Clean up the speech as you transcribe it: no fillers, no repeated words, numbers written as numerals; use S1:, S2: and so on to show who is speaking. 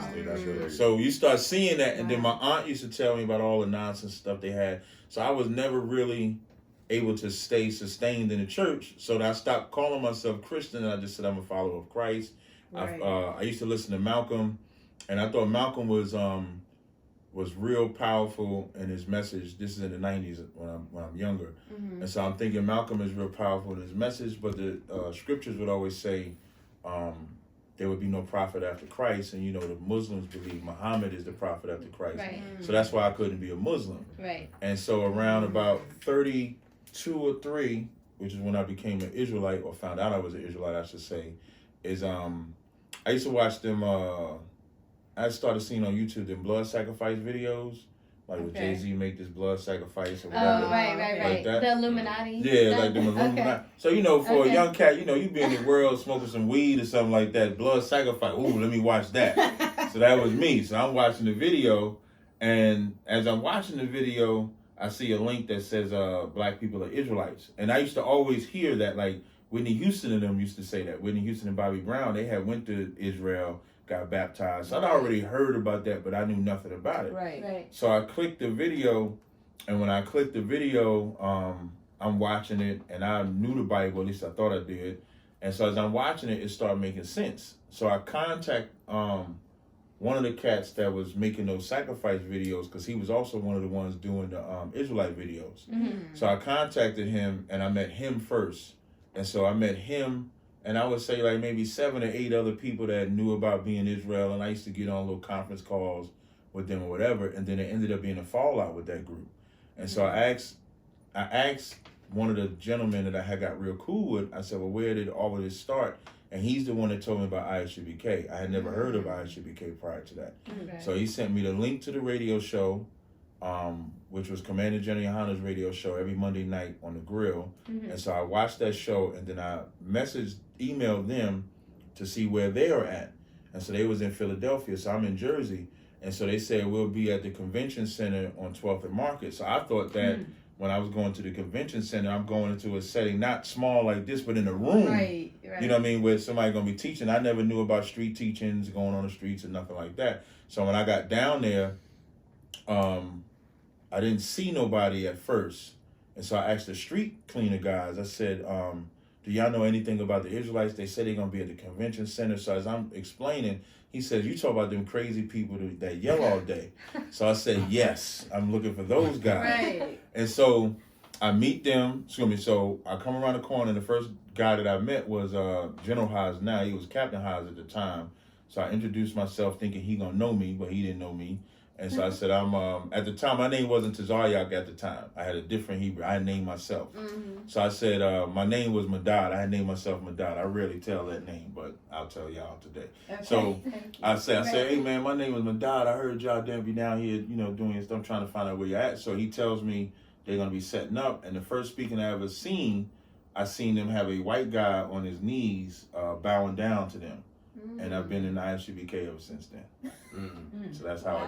S1: Wow.
S2: So you start seeing that, and then my aunt used to tell me about all the nonsense stuff they had. So I was never really able to stay sustained in the church. So I stopped calling myself Christian, and I just said I'm a follower of Christ.
S1: Right.
S2: I used to listen to Malcolm, and I thought Malcolm was real powerful in his message. This is in the 90s when I'm younger.
S1: Mm-hmm.
S2: And so I'm thinking Malcolm is real powerful in his message, but the scriptures would always say there would be no prophet after Christ. And, the Muslims believe Muhammad is the prophet after Christ.
S1: Right.
S2: So that's why I couldn't be a Muslim.
S1: Right.
S2: And so around about 32 or 3, which is when I became an Israelite, or found out I was an Israelite, I should say, is I used to watch them, I started seeing on YouTube them blood sacrifice videos, like with Jay-Z make this blood sacrifice or whatever.
S1: Oh, right.
S2: Like
S1: the Illuminati.
S2: Yeah, like the Illuminati.
S1: Okay.
S2: So, for a young cat, you be in the world smoking some weed or something like that, blood sacrifice. Ooh, let me watch that. So that was me. So I'm watching the video, and as I'm watching the video, I see a link that says black people are Israelites. And I used to always hear that, like Whitney Houston and them used to say that. Whitney Houston and Bobby Brown, they had went to Israel, got baptized. So I'd already heard about that, but I knew nothing about it.
S1: Right.
S2: So I clicked the video, and when I clicked the video, I'm watching it, and I knew the Bible, at least I thought I did. And so as I'm watching it, it started making sense. So I contact one of the cats that was making those sacrifice videos, because he was also one of the ones doing the Israelite videos.
S1: Mm-hmm.
S2: So I contacted him, and I met him first. And so I met him, and I would say like maybe 7 or 8 other people that knew about being Israel, and I used to get on little conference calls with them or whatever, and then it ended up being a fallout with that group. And so I asked one of the gentlemen that I had got real cool with, I said, well, where did all of this start? And he's the one that told me about ISUPK. I had never heard of ISUPK prior to that.
S1: Okay.
S2: So he sent me the link to the radio show, which was Commander Jenny Yohana's radio show every Monday night on the Grill.
S1: Mm-hmm.
S2: And so I watched that show, and then I emailed them to see where they are at. And so they was in Philadelphia, so I'm in Jersey. And so they said, we'll be at the convention center on 12th and Market. So I thought that when I was going to the convention center, I'm going into a setting not small like this, but in a room.
S1: Right.
S2: You know what I mean? Where somebody going to be teaching. I never knew about street teachings, going on the streets and nothing like that. So when I got down there, I didn't see nobody at first. And so I asked the street cleaner guys, I said, do y'all know anything about the Israelites? They said they're going to be at the convention center. So as I'm explaining, he says, you talk about them crazy people that yell all day. So I said, yes, I'm looking for those guys.
S1: Right.
S2: And so I meet them. So I come around the corner, and the first guy that I met was General Haas now. He was Captain Haas at the time. So I introduced myself thinking he going to know me, but he didn't know me. And so I said, I'm, at the time, my name wasn't Tazaryach at the time. I had a different Hebrew. I had named myself.
S1: Mm-hmm.
S2: So I said, my name was Madad. I had named myself Madad. I rarely tell that name, but I'll tell y'all today.
S1: Okay.
S2: So I said, hey man, my name is Madad. I heard y'all be down here, doing your stuff. I'm trying to find out where you're at. So he tells me they're going to be setting up. And the first speaking I ever seen, I seen them have a white guy on his knees, bowing down to them. And I've been in the ISUPK ever since then. So that's how I